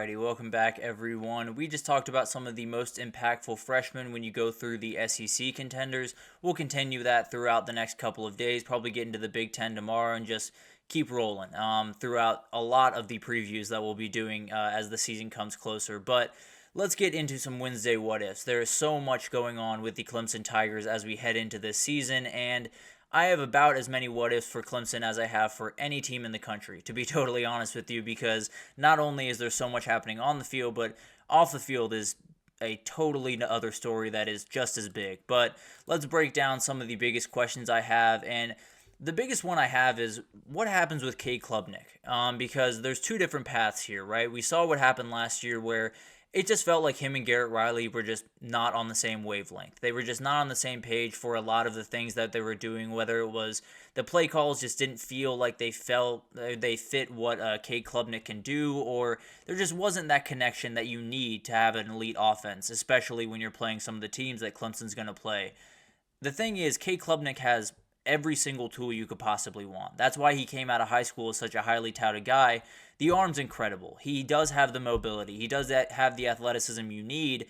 Alrighty, welcome back everyone. We just talked about some of the most impactful freshmen when you go through the SEC contenders. We'll continue that throughout the next couple of days, probably get into the Big Ten tomorrow and just keep rolling throughout a lot of the previews that we'll be doing as the season comes closer. But let's get into some Wednesday what-ifs. There is so much going on with the Clemson Tigers as we head into this season, and I have about as many what-ifs for Clemson as I have for any team in the country, to be totally honest with you, because not only is there so much happening on the field, but off the field is a totally other story that is just as big. But let's break down some of the biggest questions I have, and the biggest one I have is what happens with Cade Klubnik, because there's two different paths here, right? We saw what happened last year where it just felt like him and Garrett Riley were just not on the same wavelength. They were just not on the same page for a lot of the things that they were doing, whether it was the play calls just didn't feel like they fit what Cade Klubnik can do, or there just wasn't that connection that you need to have an elite offense, especially when you're playing some of the teams that Clemson's going to play. The thing is, Cade Klubnik has every single tool you could possibly want. That's why he came out of high school as such a highly touted guy. The arm's incredible. He does have the mobility. He does have the athleticism you need.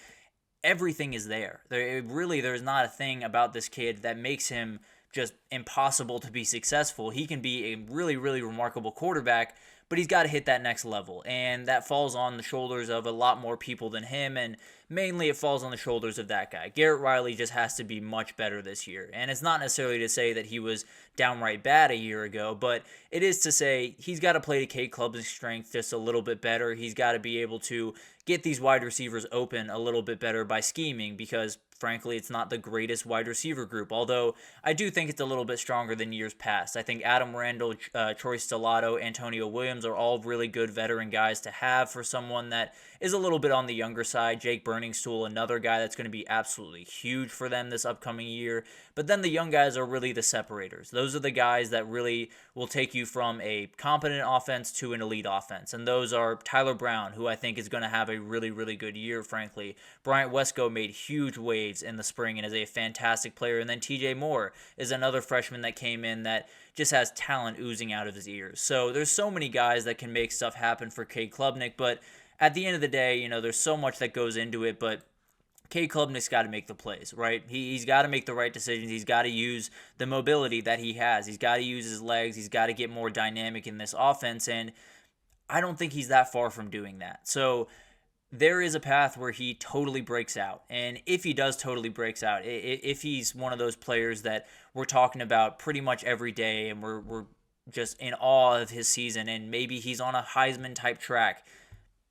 Everything is there. There's not a thing about this kid that makes him just impossible to be successful. He can be a really, really remarkable quarterback, but he's got to hit that next level, and that falls on the shoulders of a lot more people than him, and mainly it falls on the shoulders of that guy. Garrett Riley just has to be much better this year, and it's not necessarily to say that he was downright bad a year ago, but it is to say he's got to play to Cade Klubnik's strength just a little bit better. He's got to be able to get these wide receivers open a little bit better by scheming, because frankly, it's not the greatest wide receiver group, although I do think it's a little bit stronger than years past. I think Adam Randall, Troy Stellato, Antonio Williams are all really good veteran guys to have for someone that is a little bit on the younger side. Jake Burningstool, another guy that's going to be absolutely huge for them this upcoming year. But then the young guys are really the separators. Those are the guys that really will take you from a competent offense to an elite offense. And those are Tyler Brown, who I think is going to have a really, really good year, frankly. Bryant Wesco made huge waves in the spring and is a fantastic player. And then TJ Moore is another freshman that came in that just has talent oozing out of his ears. So there's so many guys that can make stuff happen for Cade Klubnik, but at the end of the day, there's so much that goes into it, but Cade Klubnik's got to make the plays, right? He's got to make the right decisions. He's got to use the mobility that he has. He's got to use his legs. He's got to get more dynamic in this offense, and I don't think he's that far from doing that. So there is a path where he totally breaks out, and if he does totally breaks out, if he's one of those players that we're talking about pretty much every day, and we're just in awe of his season, and maybe he's on a Heisman-type track,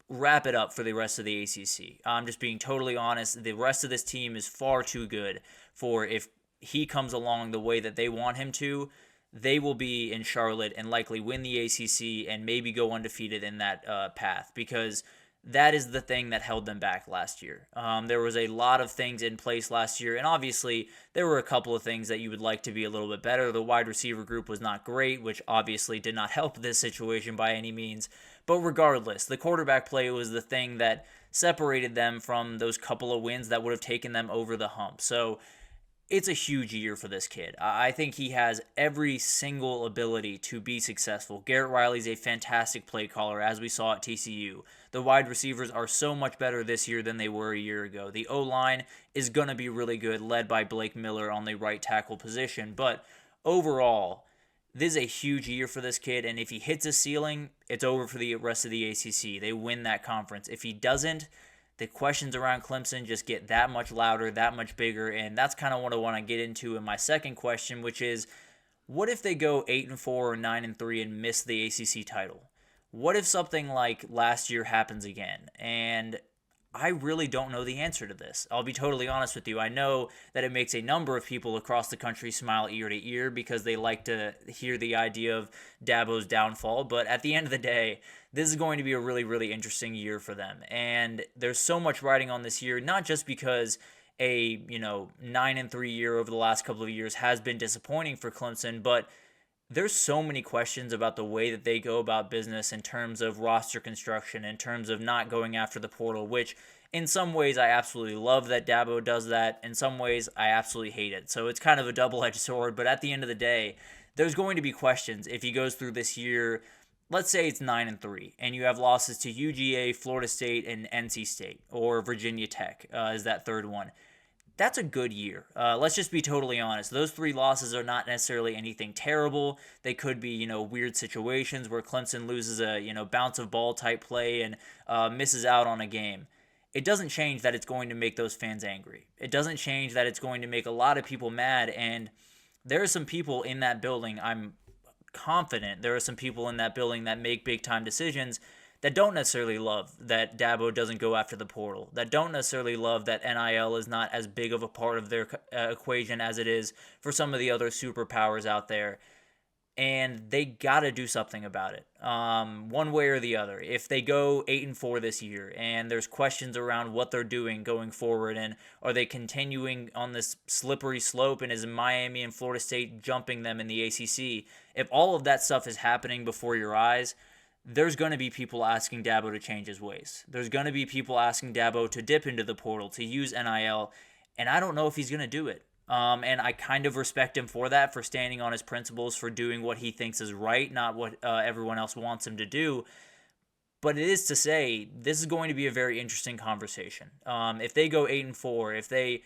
wrap it up for the rest of the ACC. I'm just being totally honest. The rest of this team is far too good for if he comes along the way that they want him to, they will be in Charlotte and likely win the ACC and maybe go undefeated in that path, because that is the thing that held them back last year. There was a lot of things in place last year, and obviously there were a couple of things that you would like to be a little bit better. The wide receiver group was not great, which obviously did not help this situation by any means. But regardless, the quarterback play was the thing that separated them from those couple of wins that would have taken them over the hump. So it's a huge year for this kid. I think he has every single ability to be successful. Garrett Riley's a fantastic play caller, as we saw at TCU. The wide receivers are so much better this year than they were a year ago. The O-line is going to be really good, led by Blake Miller on the right tackle position. But overall, this is a huge year for this kid, and if he hits his ceiling, it's over for the rest of the ACC. They win that conference. If he doesn't, the questions around Clemson just get that much louder, that much bigger, and that's kind of what I want to get into in my second question, which is, what if they go 8-4 or 9-3 and miss the ACC title? What if something like last year happens again? And I really don't know the answer to this. I'll be totally honest with you. I know that it makes a number of people across the country smile ear to ear because they like to hear the idea of Dabo's downfall, but at the end of the day, this is going to be a really, really interesting year for them. And there's so much riding on this year, not just because a 9-3 year over the last couple of years has been disappointing for Clemson, but there's so many questions about the way that they go about business in terms of roster construction, in terms of not going after the portal, which in some ways I absolutely love that Dabo does that. In some ways I absolutely hate it. So it's kind of a double-edged sword, but at the end of the day, there's going to be questions if he goes through this year let's say it's 9-3, and you have losses to UGA, Florida State, and NC State, or Virginia Tech is that third one. That's a good year. Let's just be totally honest. Those 3 losses are not necessarily anything terrible. They could be, weird situations where Clemson loses a, bounce of ball type play and misses out on a game. It doesn't change that it's going to make those fans angry. It doesn't change that it's going to make a lot of people mad. And there are some people in that building, I'm confident there are some people in that building that make big time decisions that don't necessarily love that Dabo doesn't go after the portal, that don't necessarily love that NIL is not as big of a part of their equation as it is for some of the other superpowers out there. And they got to do something about it, one way or the other. If they go 8-4 this year and there's questions around what they're doing going forward, and are they continuing on this slippery slope, and is Miami and Florida State jumping them in the ACC? If all of that stuff is happening before your eyes, there's going to be people asking Dabo to change his ways. There's going to be people asking Dabo to dip into the portal, to use NIL, and I don't know if he's going to do it. And I kind of respect him for that, for standing on his principles, for doing what he thinks is right, not what everyone else wants him to do. But it is to say, this is going to be a very interesting conversation. If they go 8-4, if they,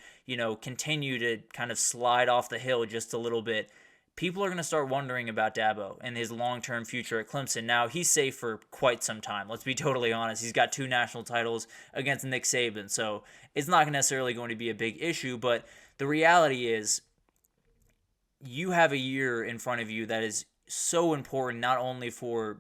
continue to kind of slide off the hill just a little bit, people are going to start wondering about Dabo and his long-term future at Clemson. Now, he's safe for quite some time. Let's be totally honest. He's got 2 national titles against Nick Saban, so it's not necessarily going to be a big issue. But the reality is, you have a year in front of you that is so important, not only for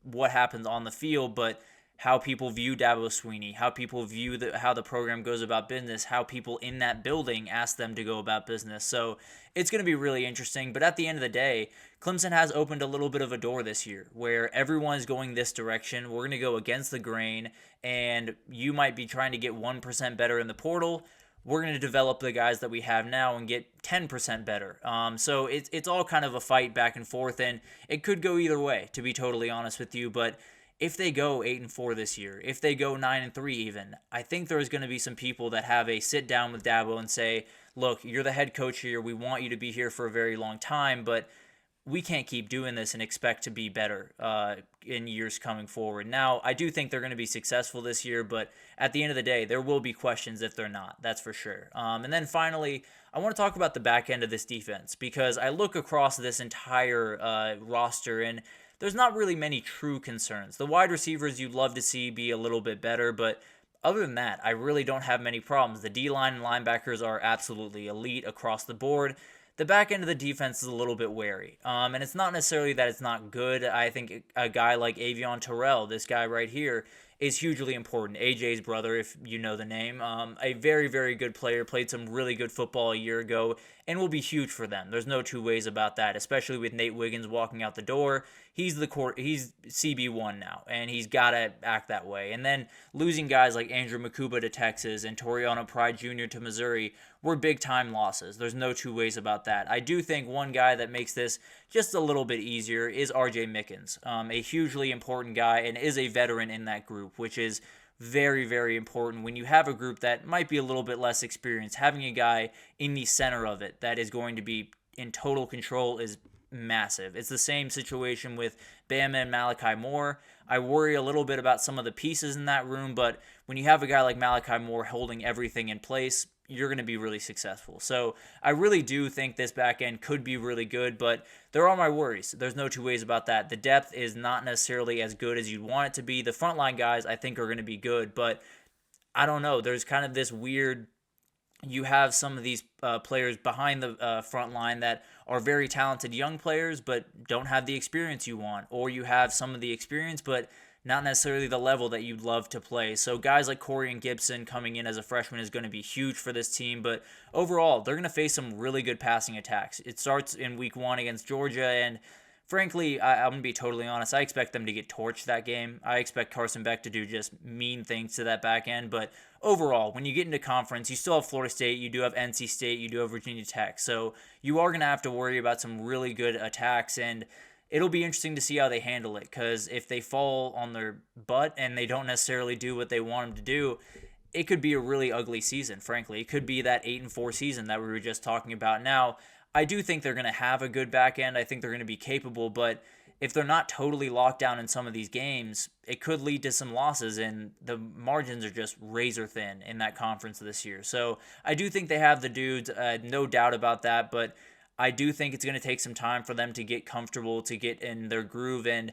what happens on the field, but how people view Dabo Swinney, how people view how the program goes about business, how people in that building ask them to go about business. So it's going to be really interesting. But at the end of the day, Clemson has opened a little bit of a door this year where everyone is going this direction. We're going to go against the grain, and you might be trying to get 1% better in the portal. We're going to develop the guys that we have now and get 10% better. So it's all kind of a fight back and forth, and it could go either way, to be totally honest with you. But if they go 8-4 this year, if they go 9-3 even, I think there's going to be some people that have a sit down with Dabo and say, look, you're the head coach here. We want you to be here for a very long time, but we can't keep doing this and expect to be better in years coming forward. Now, I do think they're going to be successful this year, but at the end of the day, there will be questions if they're not. That's for sure. And then finally, I want to talk about the back end of this defense, because I look across this entire roster, and there's not really many true concerns. The wide receivers you'd love to see be a little bit better, but other than that, I really don't have many problems. The D-line and linebackers are absolutely elite across the board. The back end of the defense is a little bit wary. And it's not necessarily that it's not good. I think a guy like Avion Terrell, this guy right here, is hugely important. AJ's brother, if you know the name. A very, very good player, played some really good football a year ago, and will be huge for them. There's no two ways about that, especially with Nate Wiggins walking out the door. He's CB1 now, and he's got to act that way. And then losing guys like Andrew Makuba to Texas and Toriano Pride Jr. to Missouri were big-time losses. There's no two ways about that. I do think one guy that makes this just a little bit easier is R.J. Mickens, a hugely important guy and is a veteran in that group, which is very, very important. When you have a group that might be a little bit less experienced, having a guy in the center of it that is going to be in total control is massive. It's the same situation with Bama and Malachi Moore. I worry a little bit about some of the pieces in that room, but when you have a guy like Malachi Moore holding everything in place, you're going to be really successful. So I really do think this back end could be really good, but there are my worries. There's no two ways about that. The depth is not necessarily as good as you'd want it to be. The frontline guys I think are going to be good, but I don't know. There's kind of this weird, you have some of these players behind the front line that are very talented young players but don't have the experience you want, or you have some of the experience but not necessarily the level that you'd love to play. So guys like Corey and Gibson coming in as a freshman is going to be huge for this team, but overall, they're going to face some really good passing attacks. It starts in week 1 against Georgia, and frankly, I'm going to be totally honest, I expect them to get torched that game. I expect Carson Beck to do just mean things to that back end, but overall, when you get into conference, you still have Florida State, you do have NC State, you do have Virginia Tech, so you are going to have to worry about some really good attacks, and it'll be interesting to see how they handle it, because if they fall on their butt and they don't necessarily do what they want them to do, it could be a really ugly season, frankly. It could be that 8-4 season that we were just talking about. Now, I do think they're going to have a good back end. I think they're going to be capable, but if they're not totally locked down in some of these games, it could lead to some losses, and the margins are just razor thin in that conference this year. So I do think they have the dudes, no doubt about that, but I do think it's going to take some time for them to get comfortable, to get in their groove, and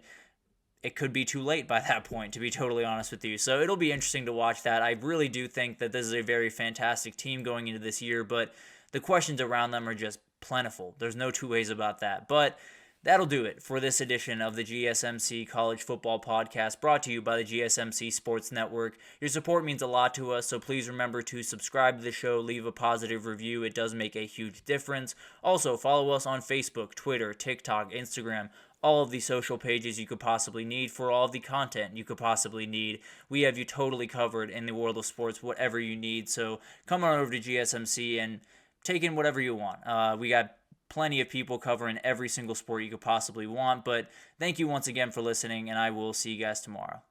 it could be too late by that point, to be totally honest with you. So it'll be interesting to watch that. I really do think that this is a very fantastic team going into this year, but the questions around them are just plentiful. There's no two ways about that. But that'll do it for this edition of the GSMC College Football Podcast, brought to you by the GSMC Sports Network. Your support means a lot to us, so please remember to subscribe to the show, leave a positive review. It does make a huge difference. Also, follow us on Facebook, Twitter, TikTok, Instagram, all of the social pages you could possibly need for all of the content you could possibly need. We have you totally covered in the world of sports, whatever you need. So come on over to GSMC and take in whatever you want. We got plenty of people covering every single sport you could possibly want. But thank you once again for listening, and I will see you guys tomorrow.